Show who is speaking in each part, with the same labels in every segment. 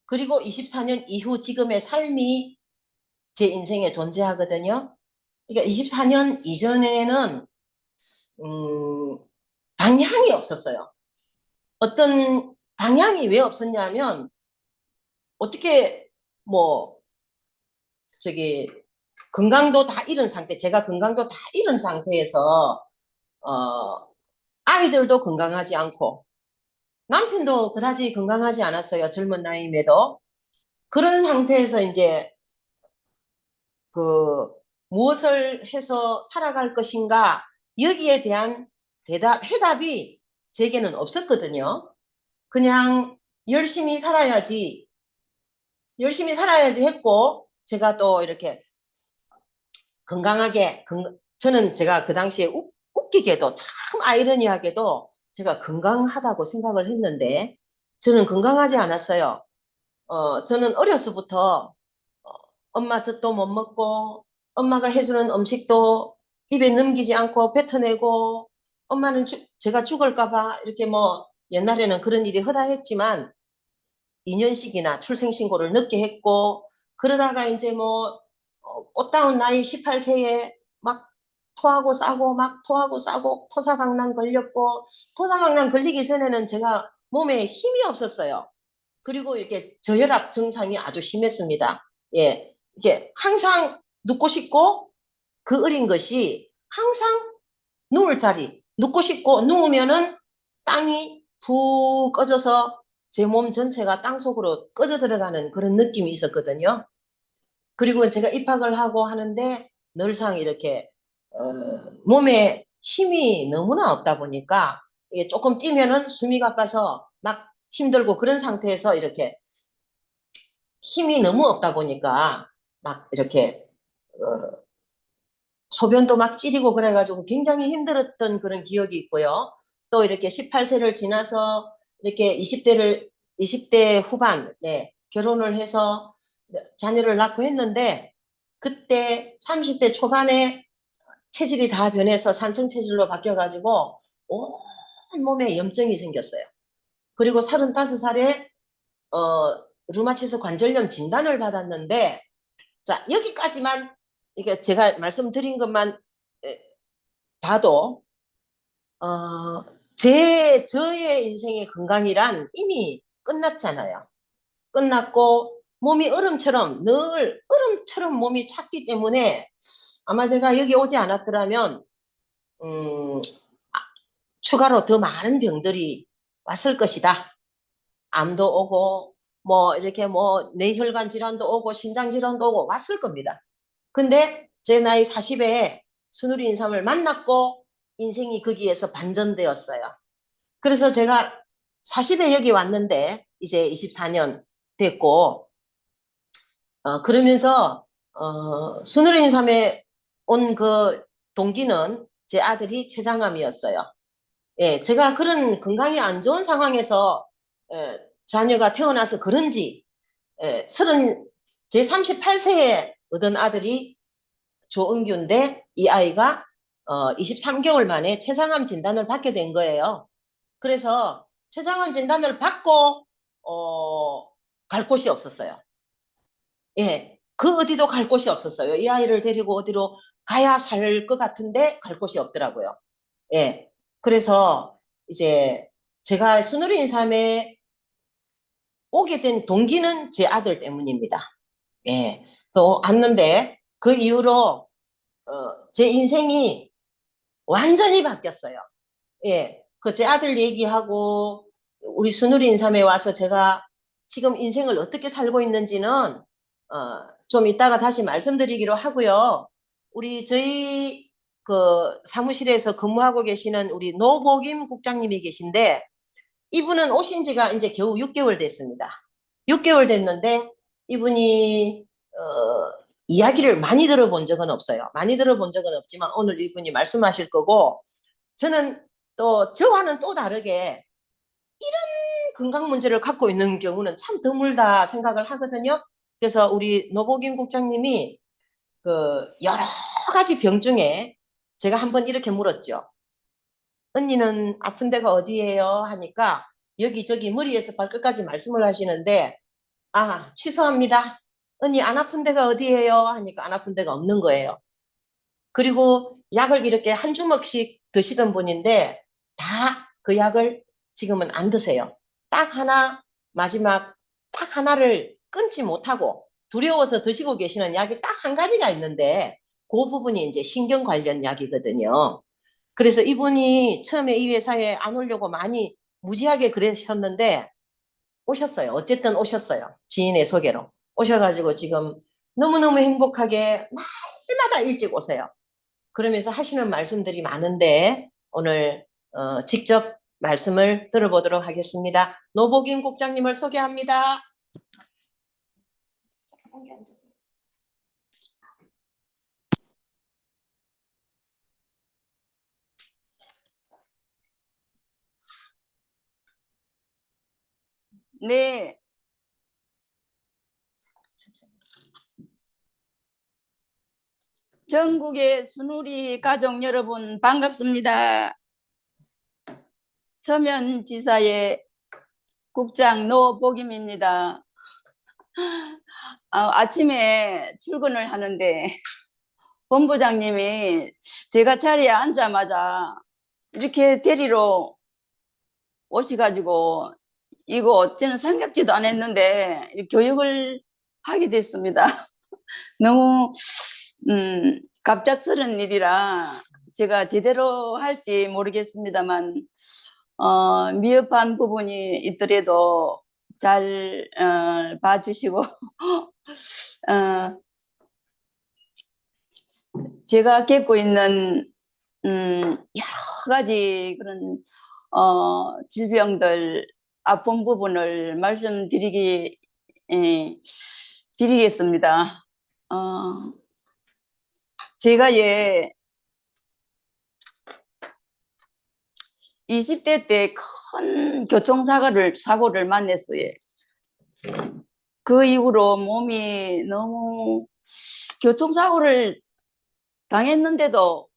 Speaker 1: 그리고 24년 이후 지금의 삶이 제 인생에 존재하거든요. 그러니까 24년 이전에는 방향이 없었어요. 어떤 방향이 왜 없었냐면 어떻게 뭐 저기 건강도 다 잃은 상태, 제가 건강도 다 잃은 상태에서 아이들도 건강하지 않고 남편도 그다지 건강하지 않았어요. 젊은 나이임에도. 그런 상태에서 이제 그 무엇을 해서 살아갈 것인가 여기에 대한 해답이 제게는 없었거든요. 그냥 열심히 살아야지, 열심히 살아야지 했고 제가 또 이렇게 건강하게 저는 제가 그 당시에 웃기게도 참 아이러니하게도 제가 건강하다고 생각을 했는데 저는 건강하지 않았어요. 저는 어려서부터 엄마 젖도 못 먹고 엄마가 해주는 음식도 입에 넘기지 않고 뱉어내고 엄마는 제가 죽을까 봐 이렇게 뭐 옛날에는 그런 일이 허다했지만 이년식이나 출생신고를 늦게 했고 그러다가 이제 뭐 꽃다운 나이 18세에 막 토하고 싸고 막 토하고 싸고 토사강난 걸렸고 토사강난 걸리기 전에는 제가 몸에 힘이 없었어요. 그리고 이렇게 저혈압 증상이 아주 심했습니다. 예, 이게 항상 눕고 싶고 그 어린 것이 항상 누울 자리 눕고 싶고 누우면은 땅이 푹 꺼져서 제 몸 전체가 땅 속으로 꺼져 들어가는 그런 느낌이 있었거든요. 그리고 제가 입학을 하고 하는데 늘상 이렇게 몸에 힘이 너무나 없다 보니까 이게 조금 뛰면은 숨이 가빠서 막 힘들고 그런 상태에서 이렇게 힘이 너무 없다 보니까 막 이렇게 소변도 막 찌리고 그래가지고 굉장히 힘들었던 그런 기억이 있고요. 또 이렇게 18세를 지나서 이렇게 20대 후반, 네, 결혼을 해서 자녀를 낳고 했는데 그때 30대 초반에 체질이 다 변해서 산성체질로 바뀌어가지고 온 몸에 염증이 생겼어요. 그리고 35살에 루마티스 관절염 진단을 받았는데 자 여기까지만 이게 제가 말씀드린 것만 봐도 저의 인생의 건강이란 이미 끝났잖아요. 끝났고 몸이 얼음처럼 늘 얼음처럼 몸이 찼기 때문에 아마 제가 여기 오지 않았더라면 음, 추가로 더 많은 병들이 왔을 것이다. 암도 오고 뭐 이렇게 뭐 뇌혈관 질환도 오고 신장 질환도 오고 왔을 겁니다. 근데 제 나이 40에 순우리 인삼을 만났고 인생이 거기에서 반전되었어요. 그래서 제가 40에 여기 왔는데 이제 24년 됐고 그러면서 순우리 인삼에 온 그 동기는 제 아들이 췌장암이었어요. 예, 제가 그런 건강이 안 좋은 상황에서 자녀가 태어나서 그런지 제 38세에 얻은 아들이 조은규인데 이 아이가 23개월 만에 췌장암 진단을 받게 된 거예요. 그래서 췌장암 진단을 받고 갈 곳이 없었어요. 예, 그 어디도 갈 곳이 없었어요. 이 아이를 데리고 어디로 가야 살 것 같은데 갈 곳이 없더라고요. 예, 그래서 이제 제가 순우리 인삼에 오게 된 동기는 제 아들 때문입니다. 예, 또 왔는데 그 이후로 제 인생이 완전히 바뀌었어요. 예, 그 제 아들 얘기하고 우리 순우리 인삼에 와서 제가 지금 인생을 어떻게 살고 있는지는 좀 이따가 다시 말씀드리기로 하고요. 저희 그 사무실에서 근무하고 계시는 우리 노복임 국장님이 계신데 이분은 오신 지가 이제 겨우 6개월 됐습니다. 6개월 됐는데 이분이 이야기를 많이 들어본 적은 없어요. 많이 들어본 적은 없지만 오늘 이분이 말씀하실 거고 저는 또 저와는 또 다르게 이런 건강 문제를 갖고 있는 경우는 참 드물다 생각을 하거든요. 그래서 우리 노복임 국장님이 그 여러 가지 병 중에 제가 한번 이렇게 물었죠. 언니는 아픈 데가 어디예요? 하니까 여기저기 머리에서 발끝까지 말씀을 하시는데 아, 취소합니다. 언니 안 아픈 데가 어디예요? 하니까 안 아픈 데가 없는 거예요. 그리고 약을 이렇게 한 주먹씩 드시던 분인데 다 그 약을 지금은 안 드세요. 딱 하나, 마지막 딱 하나를 끊지 못하고 두려워서 드시고 계시는 약이 딱 한 가지가 있는데 그 부분이 이제 신경 관련 약이거든요. 그래서 이분이 처음에 이 회사에 안 오려고 많이 무지하게 그러셨는데 오셨어요. 어쨌든 오셨어요. 지인의 소개로. 오셔가지고 지금 너무너무 행복하게 날마다 일찍 오세요. 그러면서 하시는 말씀들이 많은데 오늘 직접 말씀을 들어보도록 하겠습니다. 노복임 국장님을 소개합니다.
Speaker 2: 네, 전국의 순우리 가족 여러분 반갑습니다. 서면지사의 국장 노복임입니다. 아침에 출근을 하는데 본부장님이 제가 자리에 앉자마자 이렇게 데리러 오셔가지고 이거 어째는 생각지도 안 했는데 교육을 하게 됐습니다. 너무 갑작스런 일이라 제가 제대로 할지 모르겠습니다만 미흡한 부분이 있더라도 잘 봐주시고 제가 겪고 있는 여러 가지 그런 질병들 아픈 부분을 드리겠습니다. 제가 20대 때 큰 사고를 만났어요. 그 이후로 몸이 너무 교통사고를 당했는데도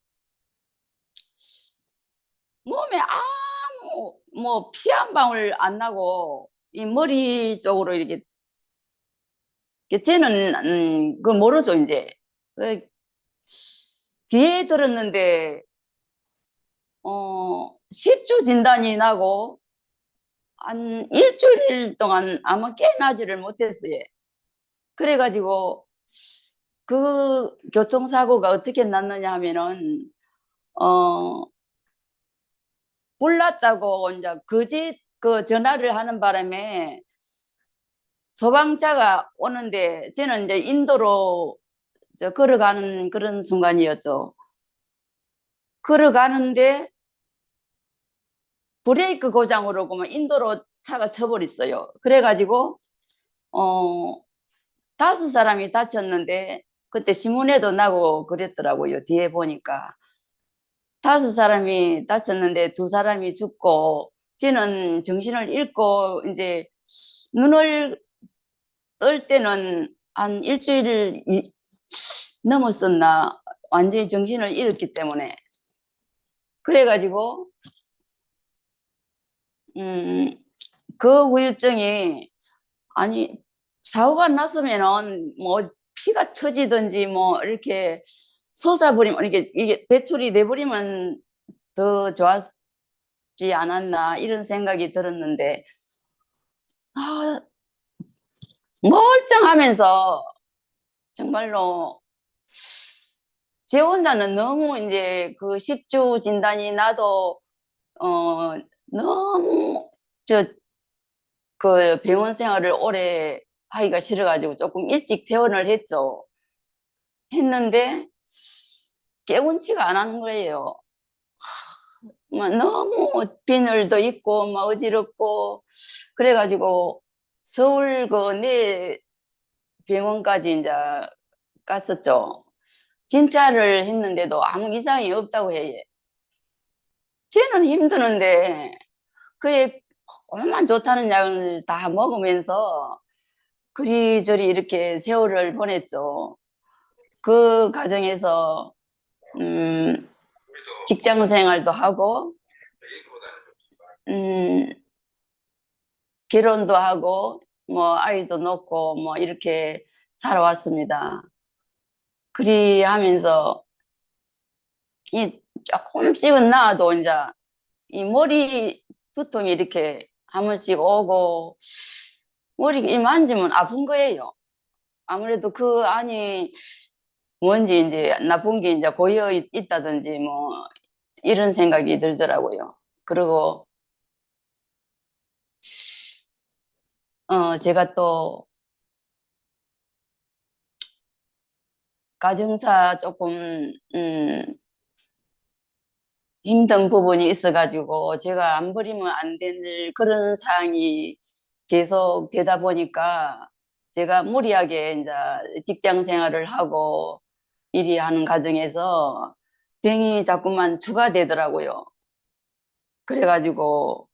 Speaker 2: 몸에 아무 피 한 방울 안 나고 이 머리 쪽으로 이렇게 쟤는 그걸 모르죠 이제 뒤에 들었는데 10주 진단이 나고 한 일주일 동안 아마 깨어나지를 못했어요. 그래가지고 그 교통사고가 어떻게 났느냐 하면은 몰랐다고 이제 거짓 그 전화를 하는 바람에 소방차가 오는데 저는 이제 인도로 걸어가는 그런 순간이었죠. 걸어가는데 브레이크 고장으로 그만 인도로 차가 쳐버렸어요. 그래가지고 5사람이 다쳤는데 그때 신문에도 나고 그랬더라고요. 뒤에 보니까 5사람이 다쳤는데 2사람이 죽고 저는 정신을 잃고 이제 눈을 뜰 때는 한 일주일 넘었었나 완전히 정신을 잃었기 때문에 그래가지고 그 후유증이 아니 사고가 났으면은 뭐 피가 터지든지 뭐 이렇게 솟아버리면 이게 배출이 돼버리면 더 좋았지 않았나 이런 생각이 들었는데 멀쩡하면서 정말로 제 혼자는 너무 이제 그 10주 진단이 나도 너무 그 병원 생활을 오래 하기가 싫어가지고 조금 일찍 퇴원을 했는데 깨운치가 안 하는 거예요. 너무 빈혈도 있고 막 어지럽고 그래가지고 서울 그 내 병원까지 이제 갔었죠. 진찰을 했는데도 아무 이상이 없다고 해요. 쟤는 힘드는데 그래 얼마나 좋다는 약을 다 먹으면서 그리저리 이렇게 세월을 보냈죠. 그 과정에서 직장 생활도 하고 결혼도 하고 뭐 아이도 놓고 뭐 이렇게 살아왔습니다. 그리 하면서 이 조금씩은 나아도 이제 이 머리 두통이 이렇게 한 번씩 오고 머리 이 만지면 아픈 거예요. 아무래도 그 안이 뭔지 이제 나쁜 게 이제 고여 있다든지 뭐 이런 생각이 들더라고요. 그리고 제가 또 가정사 조금 힘든 부분이 있어가지고 제가 안 버리면 안 될 그런 상황이 계속 되다 보니까 제가 무리하게 이제 직장 생활을 하고 일이 하는 과정에서 병이 자꾸만 추가되더라고요. 그래가지고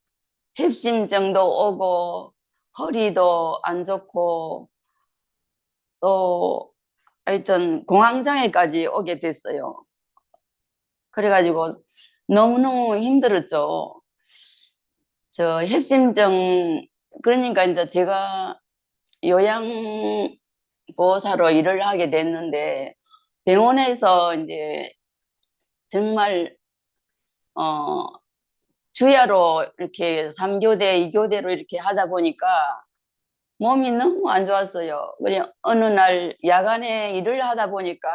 Speaker 2: 협심증도 오고 허리도 안 좋고 또 하여튼 공황장애까지 오게 됐어요. 그래가지고 너무너무 힘들었죠. 저 협심증 그러니까 이제 제가 요양보호사로 일을 하게 됐는데 병원에서 이제 정말 주야로 이렇게 3교대, 2교대로 이렇게 하다 보니까 몸이 너무 안 좋았어요. 그래 어느 날 야간에 일을 하다 보니까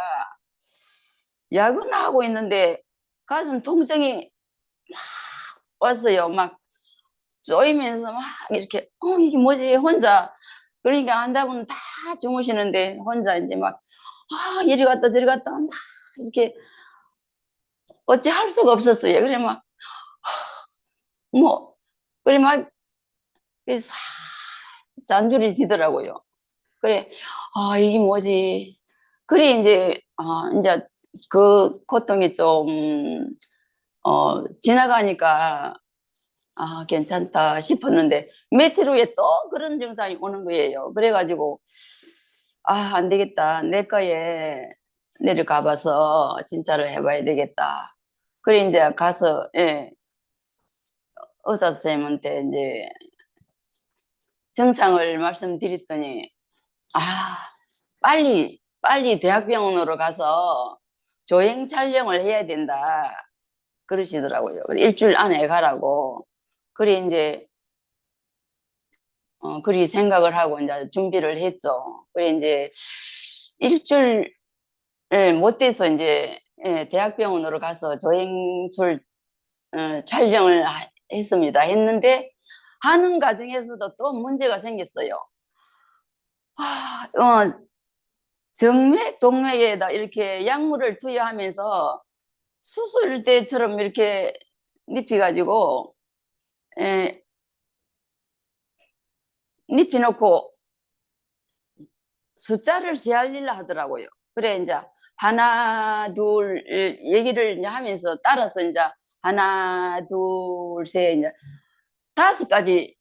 Speaker 2: 야근하고 있는데 가슴 통증이 왔어요. 막 쪼이면서 막 이렇게 이게 뭐지 혼자 그러니까 한다고는 다 주무시는데 혼자 이제 막 이리 갔다 저리 갔다 막 이렇게 어찌 할 수가 없었어요. 그래 막 뭐 그래 막 잔줄이 지더라고요. 그래 이게 뭐지 그래 이제 그 고통이 좀 지나가니까 괜찮다 싶었는데 며칠 후에 또 그런 증상이 오는 거예요. 그래가지고 안 되겠다. 내과에 내려가 봐서 진찰을 해봐야 되겠다. 그래 이제 가서 의사 선생님한테 이제 증상을 말씀드렸더니 빨리 대학병원으로 가서 조행 촬영을 해야 된다 그러시더라고요. 일주일 안에 가라고. 그래 이제 그리 생각을 하고 이제 준비를 했죠. 그래 이제 일주일 못 돼서 이제 대학병원으로 가서 조행술 촬영을 했는데 하는 과정에서도 또 문제가 생겼어요. 정맥, 동맥에다 이렇게 약물을 투여하면서 수술 때처럼 이렇게 눕혀가지고 눕혀놓고 숫자를 세알리려 하더라고요. 그래 이제 하나 둘 얘기를 이제 하면서 따라서 이제 하나 둘 셋 이제 5가지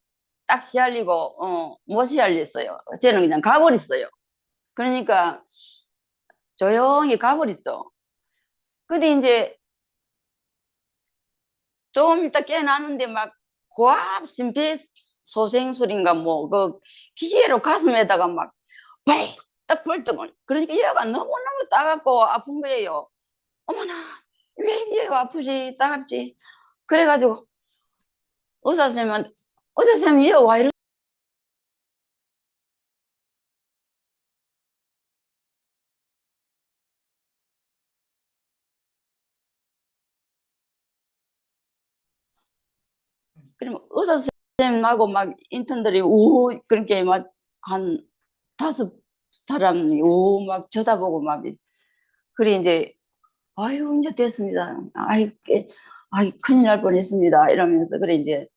Speaker 2: 딱 세알리고 못 세알렸어요. 저는 그냥 가버렸어요. 그러니까 조용히 가버렸죠. 근데 이제 좀 이따 깨나는데 막 고압 심폐소생술인가 뭐 그 기계로 가슴에다가 막 벌떡 벌떡 그러니까 얘가 너무너무 따갑고 아픈 거예요. 어머나 왜 얘가 아프지 따갑지 그래가지고 의사 선생님한테 의사 선생님 얘가 와 이러 그러면 의사 선생님하고 막 인턴들이 우 그렇게 막 한 5사람이 우 막 쳐다보고 막 그래 이제 아유 이제 됐습니다. 아이 큰일 날 뻔했습니다. 이러면서 그래 이제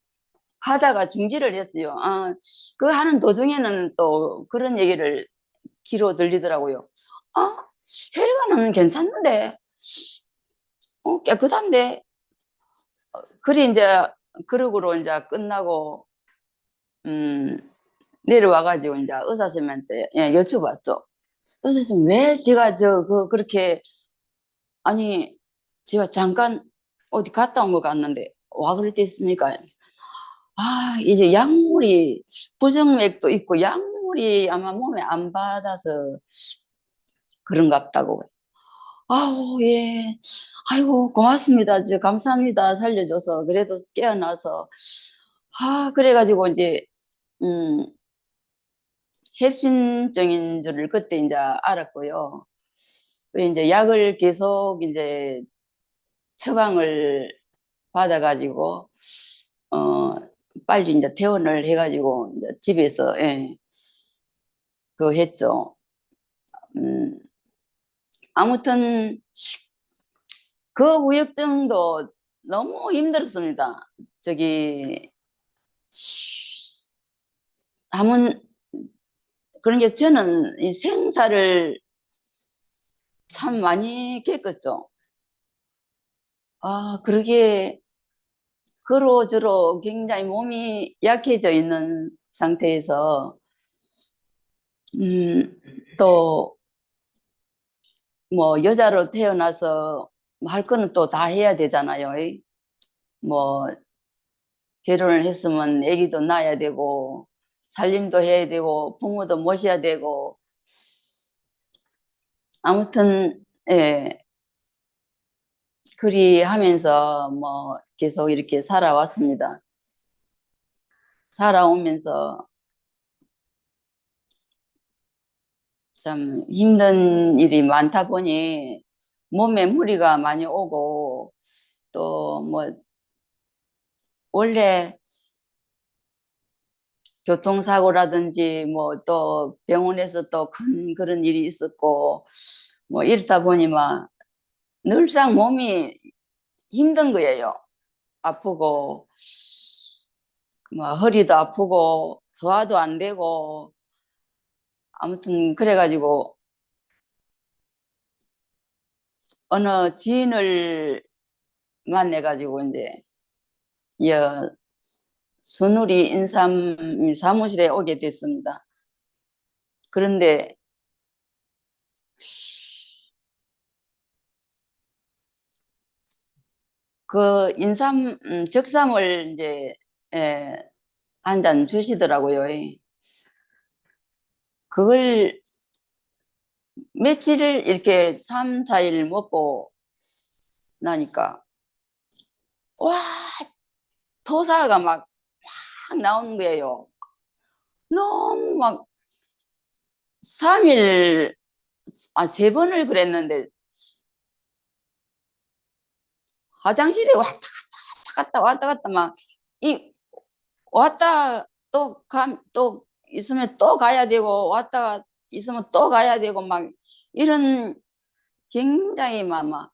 Speaker 2: 하다가 중지를 했어요. 그 하는 도중에는 또 그런 얘기를 귀로 들리더라고요. 혈관은 괜찮은데, 깨끗한데. 그래 이제 그러고로 이제 끝나고 내려와가지고 이제 의사 선생님한테 여쭤봤죠. 의사 선생님 왜 제가 그렇게 아니 제가 잠깐 어디 갔다 온 것 같는데 와 그럴 때 있습니까? 이제 약물이, 부정맥도 있고, 약물이 아마 몸에 안 받아서 그런갑다고. 예. 아이고, 고맙습니다. 감사합니다. 살려줘서. 그래도 깨어나서. 그래가지고 이제, 음, 협심증인 줄을 그때 이제 알았고요. 그리고 이제 약을 계속 이제 처방을 받아가지고, 어, 빨리 이제 퇴원을 해가지고, 이제 집에서, 예, 그거 했죠. 음, 아무튼, 그 우역증도 너무 힘들었습니다. 저기, 한번, 그런 게 저는 이 생사를 참 많이 겪었죠. 그러게, 그로저로 굉장히 몸이 약해져 있는 상태에서, 음, 또, 뭐, 여자로 태어나서 할 거는 또 다 해야 되잖아요. 뭐, 결혼을 했으면 아기도 낳아야 되고, 살림도 해야 되고, 부모도 모셔야 되고, 아무튼, 예, 그리 하면서 뭐, 계속 이렇게 살아왔습니다. 살아오면서 참 힘든 일이 많다 보니 몸에 무리가 많이 오고 또 뭐 원래 교통사고라든지 뭐 또 병원에서 또 큰 그런 일이 있었고 뭐 이러다 보니 막 늘상 몸이 힘든 거예요. 아프고 뭐 허리도 아프고 소화도 안 되고 아무튼 그래가지고 어느 지인을 만나가지고 이제 여 순우리 인삼 사무실에 오게 됐습니다. 그런데 그 인삼 적삼을 이제 한 잔 주시더라고요. 그걸 며칠을 이렇게 3, 4일 먹고 나니까 와 토사가 막 나오는 거예요. 너무 막 3일 3번을 그랬는데 화장실에 왔다 갔다 막 이 왔다 또 있으면 또 가야 되고 왔다가 있으면 또 가야 되고 막 이런 굉장히 막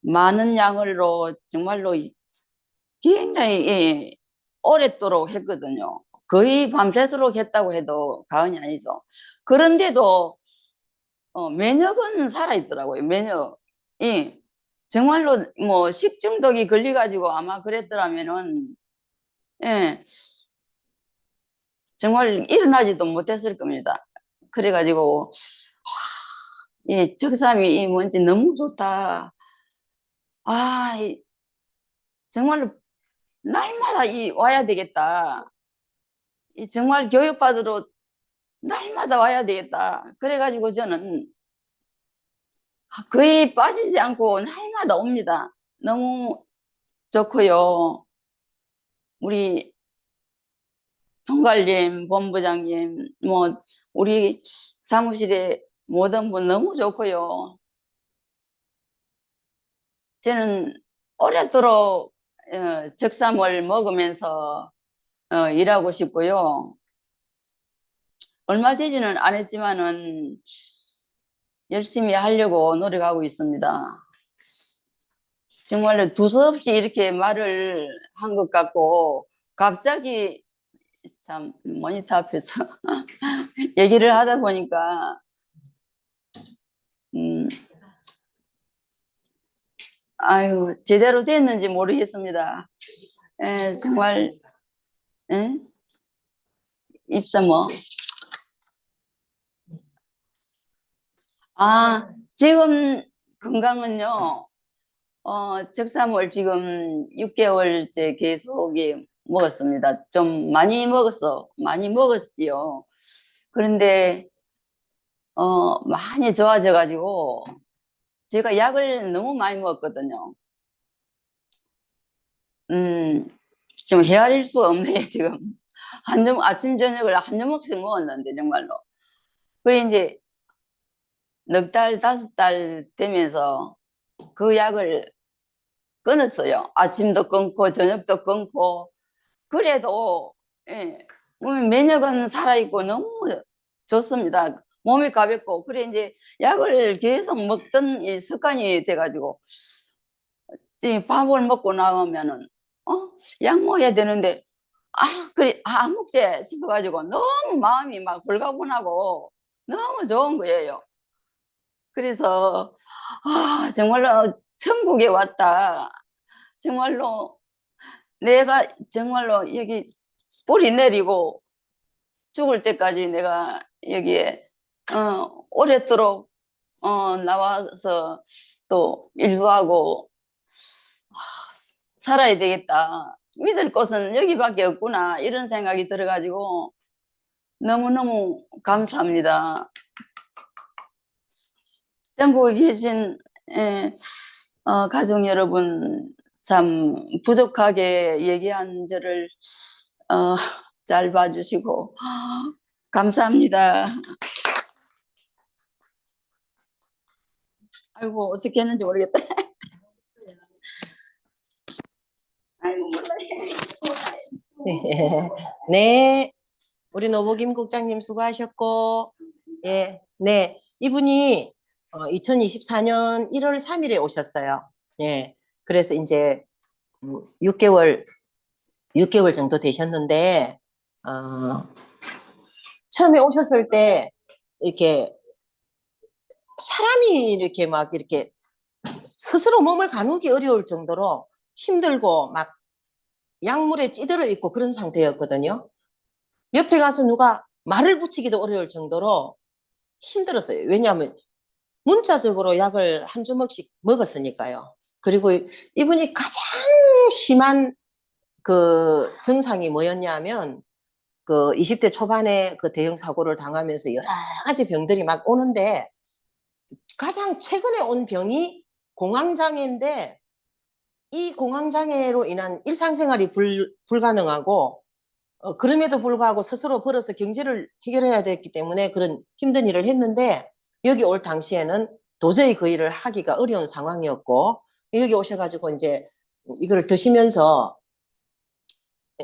Speaker 2: 많은 양으로 정말로 굉장히 오랫도록 했거든요. 거의 밤새도록 했다고 해도 과언이 아니죠. 그런데도 면역은 살아있더라고요. 면역이 정말로 뭐 식중독이 걸려가지고 아마 그랬더라면은 예, 정말 일어나지도 못했을 겁니다. 그래가지고 적삼이 뭔지 너무 좋다. 정말로 날마다 와야 되겠다. 정말 교육받으러 날마다 와야 되겠다. 그래가지고 저는 거의 빠지지 않고 날마다 옵니다. 너무 좋고요. 우리 총괄님, 본부장님, 뭐 우리 사무실에 모든 분 너무 좋고요. 저는 오래도록 적삼을 먹으면서 일하고 싶고요. 얼마 되지는 않았지만은 열심히 하려고 노력하고 있습니다. 정말로 두서없이 이렇게 말을 한 것 같고 갑자기 참 모니터 앞에서 얘기를 하다 보니까 음, 제대로 됐는지 모르겠습니다. 정말 에? 입사 뭐 지금 건강은요 적삼을 지금 6개월째 계속 먹었습니다. 좀 많이 먹었지요. 그런데, 많이 좋아져가지고, 제가 약을 너무 많이 먹었거든요. 지금 헤아릴 수가 없네요, 지금. 아침, 저녁을 한 주먹씩 먹었는데, 정말로. 그래, 이제, 넉 달, 5달 되면서 그 약을 끊었어요. 아침도 끊고, 저녁도 끊고. 그래도, 예, 면역은 살아있고 너무 좋습니다. 몸이 가볍고. 그래, 이제 약을 계속 먹던 이 습관이 돼가지고, 이 밥을 먹고 나오면은, 약 먹어야 되는데, 그래, 안 먹지 싶어가지고 너무 마음이 막 홀가분하고 너무 좋은 거예요. 그래서, 정말로 천국에 왔다. 정말로 내가 정말로 여기 뿌리 내리고 죽을 때까지 내가 여기에, 오랫도록, 나와서 또 일도하고, 살아야 되겠다. 믿을 곳은 여기밖에 없구나. 이런 생각이 들어가지고 너무너무 감사합니다. 전국에 계신, 예, 가족 여러분, 참 부족하게 얘기한 저를 잘 봐주시고 감사합니다. 아이고, 어떻게 했는지 모르겠다. 아이고, 몰라요.
Speaker 1: 네, 우리 노보김 국장님 수고하셨고, 예, 네, 이분이 2024년 1월 3일에 오셨어요. 예, 그래서 이제 6개월 정도 되셨는데, 처음에 오셨을 때 이렇게 사람이 이렇게 막 이렇게 스스로 몸을 가누기 어려울 정도로 힘들고 막 약물에 찌들어 있고 그런 상태였거든요. 옆에 가서 누가 말을 붙이기도 어려울 정도로 힘들었어요. 왜냐하면 문자적으로 약을 한 주먹씩 먹었으니까요. 그리고 이분이 가장 심한 그 증상이 뭐였냐면 그 20대 초반에 그 대형 사고를 당하면서 여러 가지 병들이 막 오는데 가장 최근에 온 병이 공황장애인데 이 공황장애로 인한 일상생활이 불가능하고 그럼에도 불구하고 스스로 벌어서 경제를 해결해야 됐기 때문에 그런 힘든 일을 했는데 여기 올 당시에는 도저히 그 일을 하기가 어려운 상황이었고 여기 오셔가지고 이제 이걸 드시면서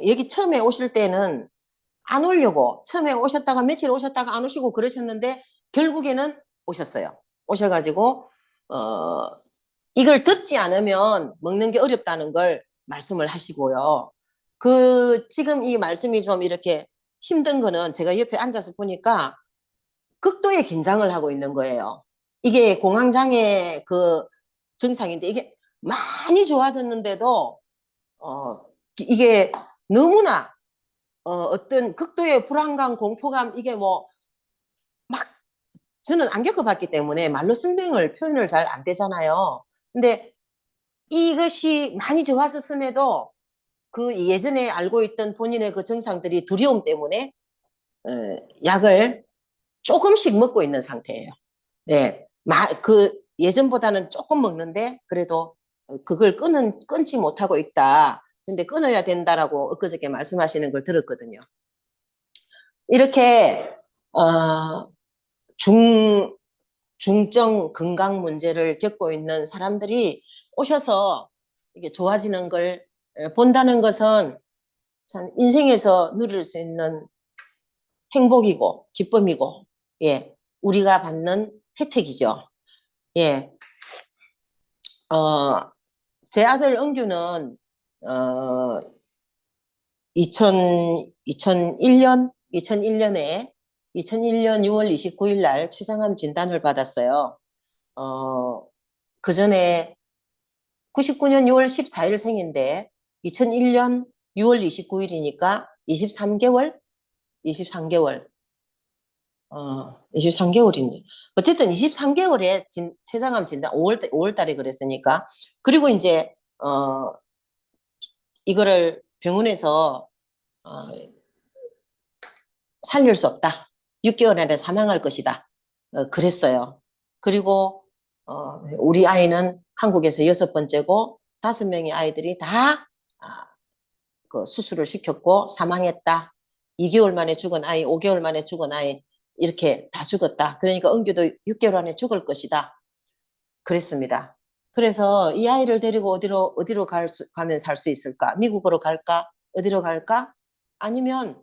Speaker 1: 여기 처음에 오실 때는 안 오려고 처음에 오셨다가 며칠 오셨다가 안 오시고 그러셨는데 결국에는 오셨어요. 오셔가지고 이걸 듣지 않으면 먹는 게 어렵다는 걸 말씀을 하시고요. 지금 이 말씀이 좀 이렇게 힘든 거는 제가 옆에 앉아서 보니까 극도의 긴장을 하고 있는 거예요. 이게 공황장애 그 증상인데 이게 많이 좋아졌는데도, 이게 너무나, 어떤 극도의 불안감, 공포감, 이게 뭐, 막, 저는 안 겪어봤기 때문에 말로 표현을 잘 안 되잖아요. 근데 이것이 많이 좋았었음에도 그 예전에 알고 있던 본인의 그 증상들이 두려움 때문에 약을 조금씩 먹고 있는 상태예요. 네, 그 예전보다는 조금 먹는데 그래도 그걸 끊지 못하고 있다. 근데 끊어야 된다라고 엊그저께 말씀하시는 걸 들었거든요. 이렇게 중 중증 건강 문제를 겪고 있는 사람들이 오셔서 이게 좋아지는 걸 본다는 것은 참 인생에서 누릴 수 있는 행복이고 기쁨이고, 예, 우리가 받는 혜택이죠. 예, 제 아들 은규는 2001년에 2001년 6월 29일 날 췌장암 진단을 받았어요. 그 전에 99년 6월 14일 생인데 2001년 6월 29일이니까 23개월. 23개월인데. 어쨌든 23개월에 췌장암 진단, 5월 달에 그랬으니까. 그리고 이제, 이거를 병원에서, 어, 살릴 수 없다. 6개월 안에 사망할 것이다. 그랬어요. 그리고, 우리 아이는 한국에서 6번째고, 5명의 아이들이 다, 그 수술을 시켰고, 사망했다. 2개월 만에 죽은 아이, 5개월 만에 죽은 아이, 이렇게 다 죽었다. 그러니까 은규도 6개월 안에 죽을 것이다. 그랬습니다. 그래서 이 아이를 데리고 어디로 가면 살 수 있을까? 미국으로 갈까? 어디로 갈까? 아니면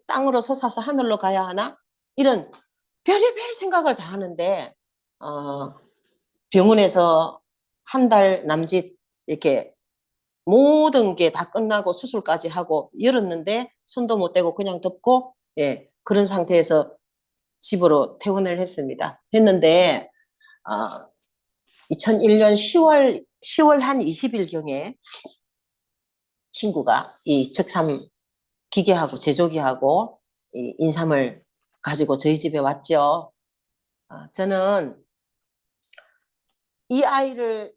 Speaker 1: 땅으로 솟아서 하늘로 가야 하나? 이런 별의별 생각을 다 하는데, 병원에서 한 달 남짓 이렇게 모든 게 다 끝나고 수술까지 하고 열었는데 손도 못 대고 그냥 덮고, 예, 그런 상태에서 집으로 퇴원을 했는데, 2001년 10월 한 20일경에 친구가 이 척삼 기계하고 제조기하고 이 인삼을 가지고 저희 집에 왔죠. 저는 이 아이를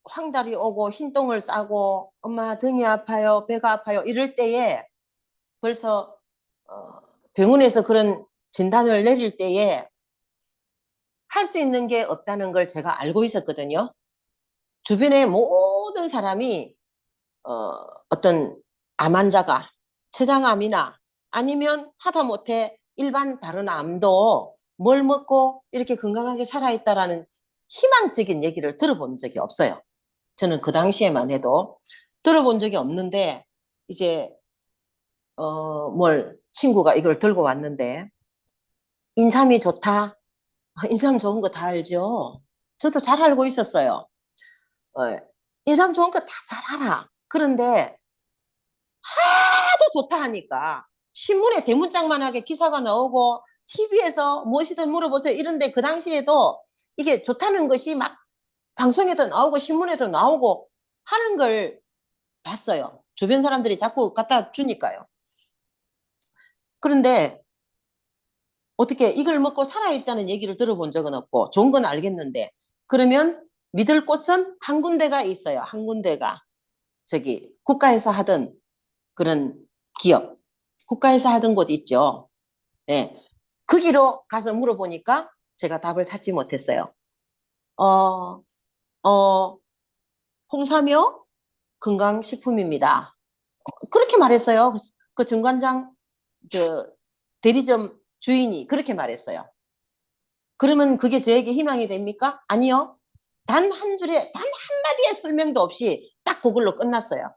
Speaker 1: 황달이 오고 흰똥을 싸고 엄마 등이 아파요, 배가 아파요 이럴 때에 벌써 병원에서 그런 진단을 내릴 때에 할 수 있는 게 없다는 걸 제가 알고 있었거든요. 주변의 모든 사람이 어떤 암 환자가 췌장암이나 아니면 하다못해 일반 다른 암도 뭘 먹고 이렇게 건강하게 살아있다라는 희망적인 얘기를 들어본 적이 없어요. 저는 그 당시에만 해도 들어본 적이 없는데 이제 친구가 이걸 들고 왔는데 인삼이 좋다. 인삼 좋은 거 다 알죠. 저도 잘 알고 있었어요. 인삼 좋은 거 다 잘 알아. 그런데 하도 좋다 하니까 신문에 대문짝만하게 기사가 나오고 TV에서 무엇이든 물어보세요 이런데 그 당시에도 이게 좋다는 것이 막 방송에도 나오고 신문에도 나오고 하는 걸 봤어요. 주변 사람들이 자꾸 갖다 주니까요. 그런데 어떻게 이걸 먹고 살아있다는 얘기를 들어본 적은 없고 좋은 건 알겠는데 그러면 믿을 곳은 한 군데가 있어요. 한 군데가 저기 국가에서 하던 그런 기업, 국가에서 하던 곳 있죠. 네. 거기로 가서 물어보니까 제가 답을 찾지 못했어요. 어, 홍삼요? 건강식품입니다. 그렇게 말했어요. 그 정관장, 대리점 주인이 그렇게 말했어요. 그러면 그게 저에게 희망이 됩니까? 아니요. 단 한 줄에, 단 한마디의 설명도 없이 딱 그걸로 끝났어요.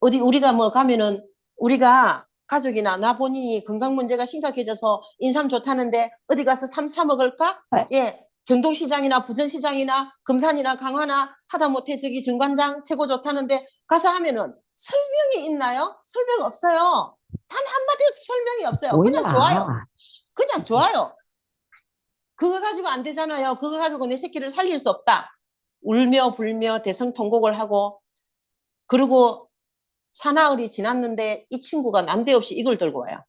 Speaker 1: 우리가 뭐 가면은, 우리가 가족이나 나 본인이 건강 문제가 심각해져서 인삼 좋다는데 어디 가서 삼 사 먹을까?
Speaker 2: 네.
Speaker 1: 예. 경동시장이나 부천시장이나 금산이나 강화나 하다못해 저기 정관장 최고 좋다는데 가서 하면은 설명이 있나요? 설명 없어요. 단 한마디 설명이 없어요. 그냥 좋아요. 그냥 좋아요. 그거 가지고 안 되잖아요. 그거 가지고 내 새끼를 살릴 수 없다. 울며 불며 대성통곡을 하고 그리고 사나흘이 지났는데 이 친구가 난데없이 이걸 들고 와요.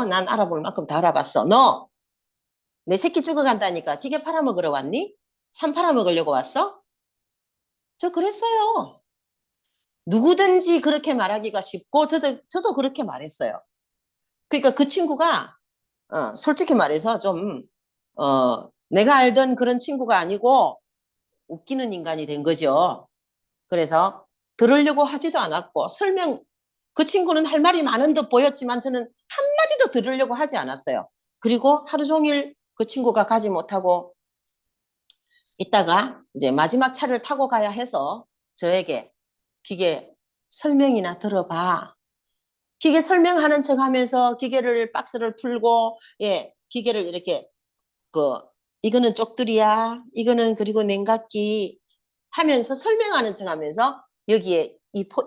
Speaker 1: 난 알아볼 만큼 다 알아봤어. 너 내 새끼 죽어간다니까 기계 팔아먹으러 왔니? 산 팔아먹으려고 왔어? 저 그랬어요. 누구든지 그렇게 말하기가 쉽고 저도 그렇게 말했어요. 그러니까 그 친구가 솔직히 말해서 좀 내가 알던 그런 친구가 아니고 웃기는 인간이 된 거죠. 그래서 들으려고 하지도 않았고 그 친구는 할 말이 많은 듯 보였지만 저는 한마디도 들으려고 하지 않았어요. 그리고 하루 종일 그 친구가 가지 못하고 있다가 이제 마지막 차를 타고 가야 해서 저에게 기계 설명이나 들어봐. 기계 설명하는 척 하면서 기계를 박스를 풀고 예 기계를 이렇게 이거는 쪽들이야 이거는 그리고 냉각기 하면서 설명하는 척 하면서 여기에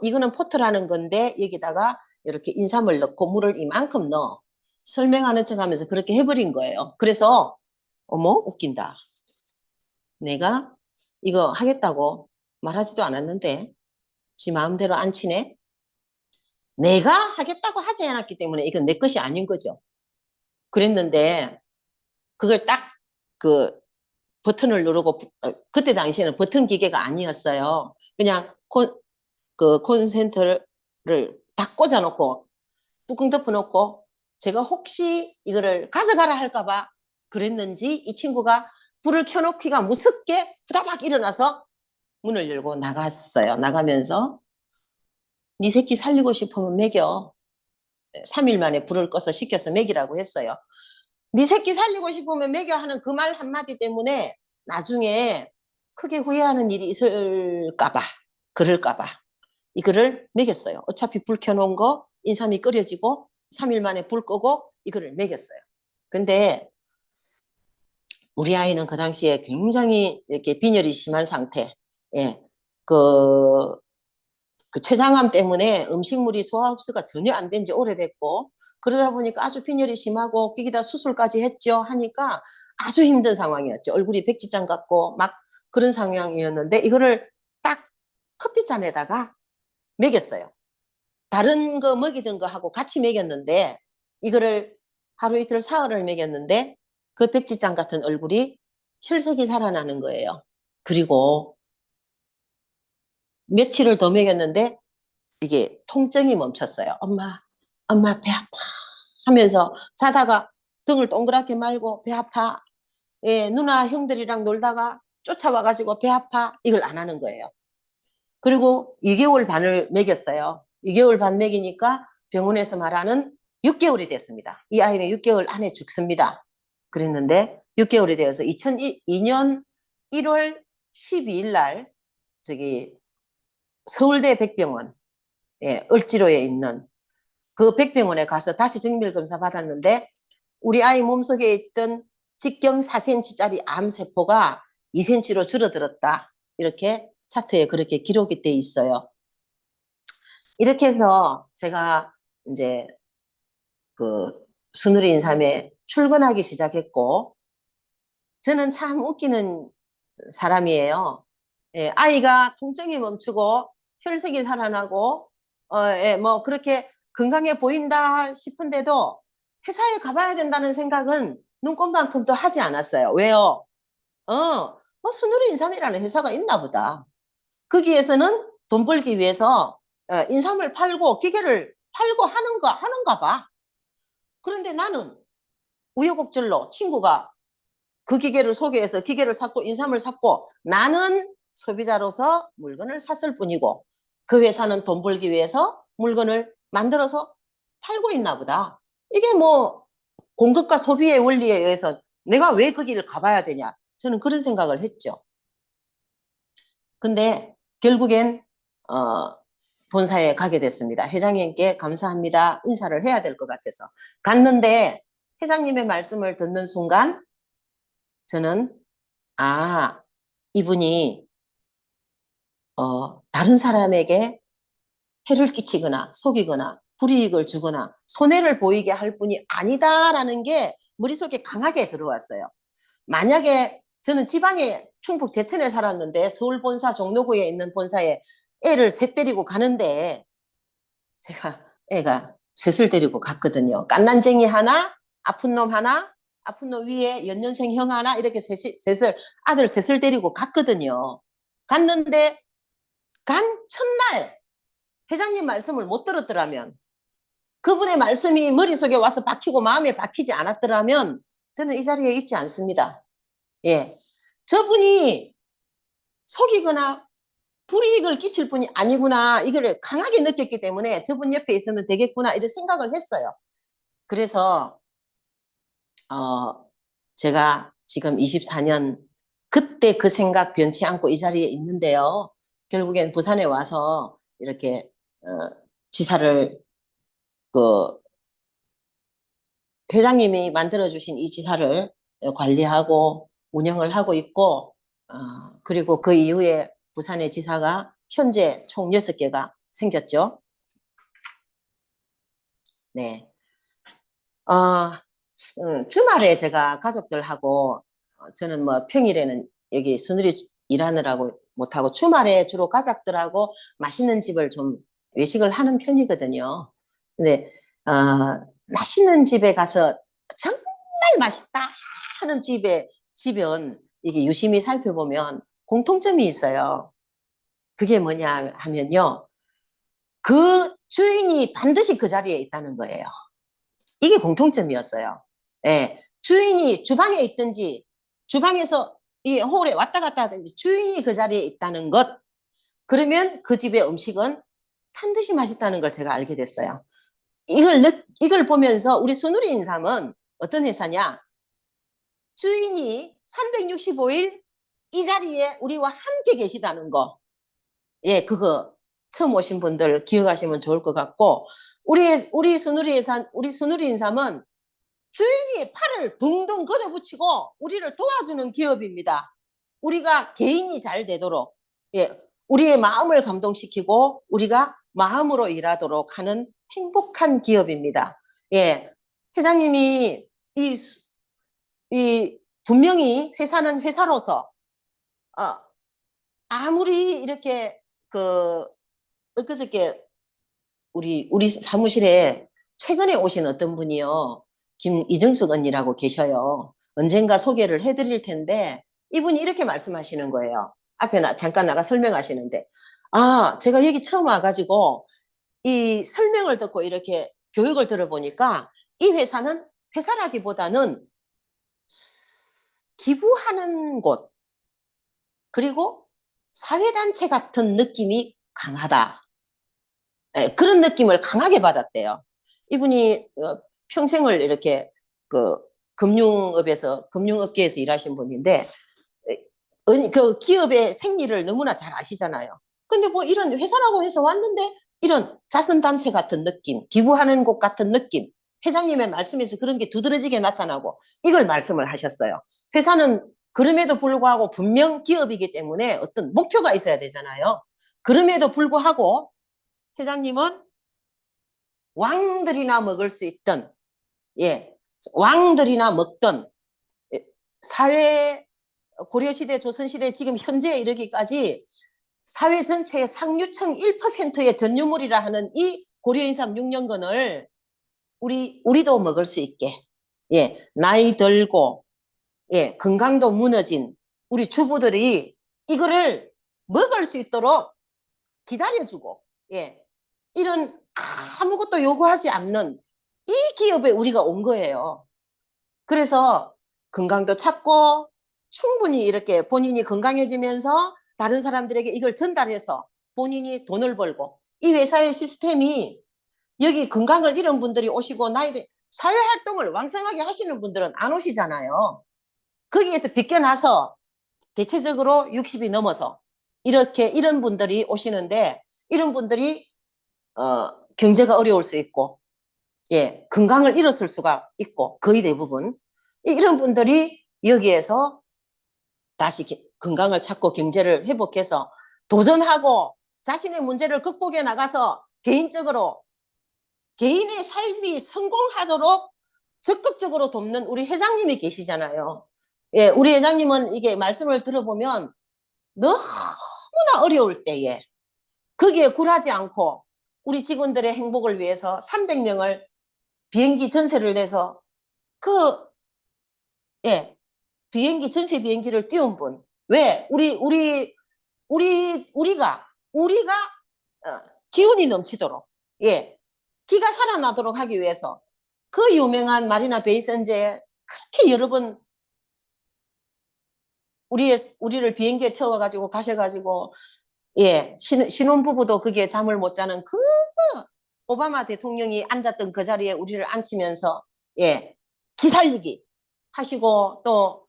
Speaker 1: 이거는 포트라는 건데 여기다가 이렇게 인삼을 넣고 물을 이만큼 넣어 설명하는 척 하면서 그렇게 해버린 거예요. 그래서 어머 웃긴다. 내가 이거 하겠다고 말하지도 않았는데 지 마음대로 안 치네. 내가 하겠다고 하지 않았기 때문에 이건 내 것이 아닌 거죠. 그랬는데 그걸 딱 그 버튼을 누르고 그때 당시에는 버튼 기계가 아니었어요. 그냥 그 콘센트를 딱 꽂아놓고 뚜껑 덮어놓고 제가 혹시 이거를 가져가라 할까봐 그랬는지 이 친구가 불을 켜놓기가 무섭게 후다닥 일어나서 문을 열고 나갔어요. 나가면서 네 새끼 살리고 싶으면 먹여. 3일 만에 불을 꺼서 시켜서 먹이라고 했어요. 네 새끼 살리고 싶으면 먹여 하는 그 말 한마디 때문에 나중에 크게 후회하는 일이 있을까봐 그럴까봐 이거를 먹였어요. 어차피 불 켜놓은 거 인삼이 끓여지고 3일 만에 불 끄고 이거를 먹였어요. 근데 우리 아이는 그 당시에 굉장히 이렇게 빈혈이 심한 상태. 예. 그 췌장암 때문에 음식물이 소화 흡수가 전혀 안 된 지 오래됐고 그러다 보니까 아주 빈혈이 심하고 거기다 수술까지 했죠 하니까 아주 힘든 상황이었죠. 얼굴이 백지장 같고 막 그런 상황이었는데 이거를 딱 커피잔에다가 먹였어요. 다른 거 먹이던 거 하고 같이 먹였는데 이거를 하루 이틀 사흘을 먹였는데 그 백지장 같은 얼굴이 혈색이 살아나는 거예요. 그리고 며칠을 더 먹였는데 이게 통증이 멈췄어요. 엄마 배 아파 하면서 자다가 등을 동그랗게 말고 배 아파. 예, 누나 형들이랑 놀다가 쫓아와가지고 배 아파. 이걸 안 하는 거예요. 그리고 2개월 반을 먹였어요. 2개월 반 먹이니까 병원에서 말하는 6개월이 됐습니다. 이 아이는 6개월 안에 죽습니다. 그랬는데 6개월이 되어서 2002년 1월 12일 날 저기 서울대 백병원 예, 을지로에 있는 그 백병원에 가서 다시 정밀검사 받았는데 우리 아이 몸속에 있던 직경 4cm짜리 암세포가 2cm로 줄어들었다. 이렇게 차트에 그렇게 기록이 돼 있어요. 이렇게 해서 제가 이제 그 순우리 인삼에 출근하기 시작했고 저는 참 웃기는 사람이에요. 예, 아이가 통증이 멈추고 혈색이 살아나고 예, 뭐 그렇게 건강해 보인다 싶은데도 회사에 가봐야 된다는 생각은 눈꼽만큼도 하지 않았어요. 왜요? 뭐 순우리 인삼이라는 회사가 있나 보다. 거기에서는 돈 벌기 위해서 인삼을 팔고 기계를 팔고 하는가 봐. 그런데 나는 우여곡절로 친구가 그 기계를 소개해서 기계를 샀고 인삼을 샀고 나는 소비자로서 물건을 샀을 뿐이고 그 회사는 돈 벌기 위해서 물건을 만들어서 팔고 있나 보다. 이게 뭐 공급과 소비의 원리에 의해서 내가 왜 거기를 가봐야 되냐. 저는 그런 생각을 했죠. 근데 결국엔 본사에 가게 됐습니다. 회장님께 감사합니다. 인사를 해야 될 것 같아서. 갔는데 회장님의 말씀을 듣는 순간 저는 이분이 다른 사람에게 해를 끼치거나 속이거나 불이익을 주거나 손해를 보이게 할 분이 아니다라는 게 머릿속에 강하게 들어왔어요. 만약에 저는 지방에 충북 제천에 살았는데 서울 본사 종로구에 있는 본사에 애를 셋 데리고 가는데 제가 애가 셋을 데리고 갔거든요. 깐난쟁이 하나, 아픈 놈 하나, 아픈 놈 위에 연년생 형 하나 이렇게 아들 셋을 데리고 갔거든요. 갔는데 간 첫날 회장님 말씀을 못 들었더라면 그분의 말씀이 머릿속에 와서 박히고 마음에 박히지 않았더라면 저는 이 자리에 있지 않습니다. 예, 저분이 속이거나 불이익을 끼칠 분이 아니구나 이걸 강하게 느꼈기 때문에 저분 옆에 있으면 되겠구나 이런 생각을 했어요. 그래서 제가 지금 24년 그때 그 생각 변치 않고 이 자리에 있는데요. 결국엔 부산에 와서 이렇게 지사를 그 회장님이 만들어주신 이 지사를 관리하고 운영을 하고 있고 그리고 그 이후에 부산의 지사가 현재 총 6개가 생겼죠. 네. 주말에 제가 가족들하고 저는 뭐 평일에는 여기 순우리 일하느라고 못하고 주말에 주로 가족들하고 맛있는 집을 좀 외식을 하는 편이거든요. 근데 맛있는 집에 가서 정말 맛있다 하는 집은 이게 유심히 살펴보면 공통점이 있어요. 그게 뭐냐 하면요. 그 주인이 반드시 그 자리에 있다는 거예요. 이게 공통점이었어요. 예. 주인이 주방에 있든지 주방에서 이 홀에 왔다 갔다 하든지 주인이 그 자리에 있다는 것. 그러면 그 집의 음식은 반드시 맛있다는 걸 제가 알게 됐어요. 이걸 보면서 우리 순우리 인삼은 어떤 회사냐? 주인이 365일 이 자리에 우리와 함께 계시다는 거. 예, 그거 처음 오신 분들 기억하시면 좋을 것 같고, 우리 순우리 인삼은 주인이 팔을 둥둥 걷어붙이고 우리를 도와주는 기업입니다. 우리가 개인이 잘 되도록, 예, 우리의 마음을 감동시키고 우리가 마음으로 일하도록 하는 행복한 기업입니다. 예, 회장님이 분명히 회사는 회사로서 아무리 이렇게 엊그저께 우리 사무실에 최근에 오신 어떤 분이요. 이정숙 언니라고 계셔요. 언젠가 소개를 해드릴 텐데 이분이 이렇게 말씀하시는 거예요. 앞에 잠깐 나가 설명하시는데 제가 여기 처음 와가지고 이 설명을 듣고 이렇게 교육을 들어보니까 이 회사는 회사라기보다는 기부하는 곳 그리고 사회단체 같은 느낌이 강하다. 예, 그런 느낌을 강하게 받았대요. 이분이 평생을 이렇게 금융업계에서 일하신 분인데 그 기업의 생리를 너무나 잘 아시잖아요. 근데 뭐 이런 회사라고 해서 왔는데 이런 자선단체 같은 느낌, 기부하는 곳 같은 느낌, 회장님의 말씀에서 그런 게 두드러지게 나타나고 이걸 말씀을 하셨어요. 회사는 그럼에도 불구하고 분명 기업이기 때문에 어떤 목표가 있어야 되잖아요. 그럼에도 불구하고 회장님은 왕들이나 먹을 수 있던, 예, 왕들이나 먹던 사회 고려시대, 조선시대 지금 현재에 이르기까지 사회 전체의 상류층 1%의 전유물이라 하는 이 고려인삼 6년근을 우리도 먹을 수 있게, 예, 나이 들고, 예, 건강도 무너진 우리 주부들이 이거를 먹을 수 있도록 기다려주고, 예, 이런 아무것도 요구하지 않는 이 기업에 우리가 온 거예요. 그래서 건강도 찾고 충분히 이렇게 본인이 건강해지면서 다른 사람들에게 이걸 전달해서 본인이 돈을 벌고 이 회사의 시스템이 여기 건강을 잃은 분들이 오시고 사회활동을 왕성하게 하시는 분들은 안 오시잖아요. 거기에서 빗겨나서 대체적으로 60이 넘어서 이런 분들이 오시는데 이런 분들이 경제가 어려울 수 있고, 예, 건강을 잃었을 수가 있고, 거의 대부분. 이런 분들이 여기에서 다시 건강을 찾고 경제를 회복해서 도전하고 자신의 문제를 극복해 나가서 개인적으로 개인의 삶이 성공하도록 적극적으로 돕는 우리 회장님이 계시잖아요. 예, 우리 회장님은 이게 말씀을 들어보면 너무나 어려울 때에 거기에 굴하지 않고 우리 직원들의 행복을 위해서 300명을 비행기 전세를 내서 예, 전세 비행기를 띄운 분. 왜? 우리가 기운이 넘치도록, 예, 기가 살아나도록 하기 위해서 그 유명한 마리나 베이 선즈에 그렇게 여러 번 우리를 비행기에 태워가지고 가셔가지고, 예, 신혼부부도 그게 잠을 못 자는 오바마 대통령이 앉았던 그 자리에 우리를 앉히면서, 예, 기살리기 하시고 또,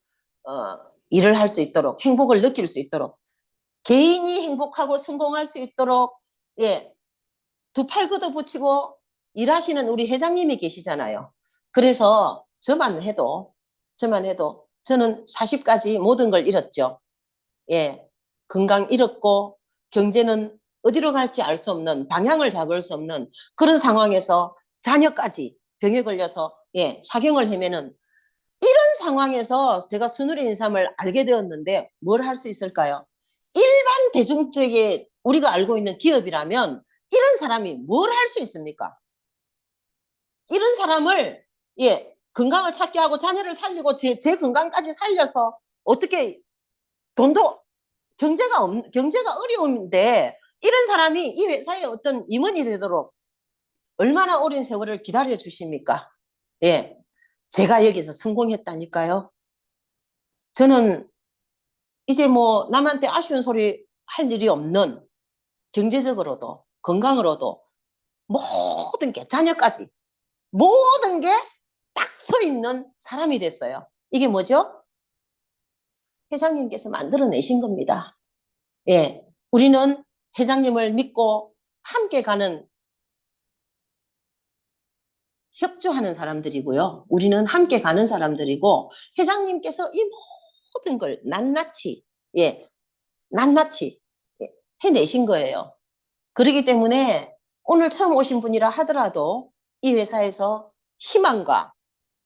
Speaker 1: 일을 할 수 있도록, 행복을 느낄 수 있도록, 개인이 행복하고 성공할 수 있도록, 예, 두 팔 걷어붙이고 일하시는 우리 회장님이 계시잖아요. 그래서 저만 해도 저는 40까지 모든 걸 잃었죠. 예, 건강 잃었고 경제는 어디로 갈지 알 수 없는, 방향을 잡을 수 없는 그런 상황에서 자녀까지 병에 걸려서, 예, 사경을 헤매는 이런 상황에서 제가 순우리 인삼을 알게 되었는데 뭘 할 수 있을까요? 일반 대중적인 우리가 알고 있는 기업이라면 이런 사람이 뭘 할 수 있습니까? 이런 사람을, 예, 건강을 찾게 하고 자녀를 살리고 제 건강까지 살려서 어떻게 돈도 경제가 어려운데 이런 사람이 이 회사에 어떤 임원이 되도록 얼마나 오랜 세월을 기다려 주십니까? 예. 제가 여기서 성공했다니까요. 저는 이제 뭐 남한테 아쉬운 소리 할 일이 없는 경제적으로도 건강으로도 모든 게 자녀까지 모든 게 딱 서 있는 사람이 됐어요. 이게 뭐죠? 회장님께서 만들어내신 겁니다. 예. 우리는 회장님을 믿고 함께 가는 협조하는 사람들이고요. 우리는 함께 가는 사람들이고 회장님께서 이 모든 걸 낱낱이 예, 낱낱이 예, 해내신 거예요. 그렇기 때문에 오늘 처음 오신 분이라 하더라도 이 회사에서 희망과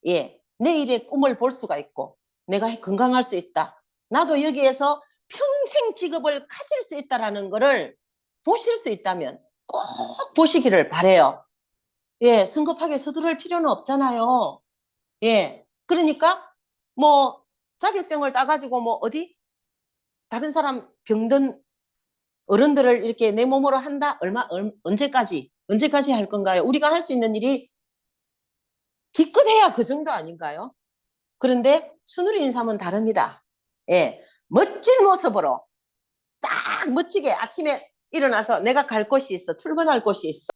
Speaker 1: 예, 내일의 꿈을 볼 수가 있고 내가 건강할 수 있다. 나도 여기에서 평생 직업을 가질 수 있다라는 거를 보실 수 있다면 꼭 보시기를 바래요. 예, 성급하게 서두를 필요는 없잖아요. 예, 그러니까 뭐 자격증을 따가지고 뭐 어디 다른 사람 병든 어른들을 이렇게 내 몸으로 한다? 언제까지 할 건가요? 우리가 할 수 있는 일이 기껏해야 그 정도 아닌가요? 그런데 순우리 인삼은 다릅니다. 예, 멋진 모습으로 딱 멋지게 아침에 일어나서 내가 갈 곳이 있어, 출근할 곳이 있어.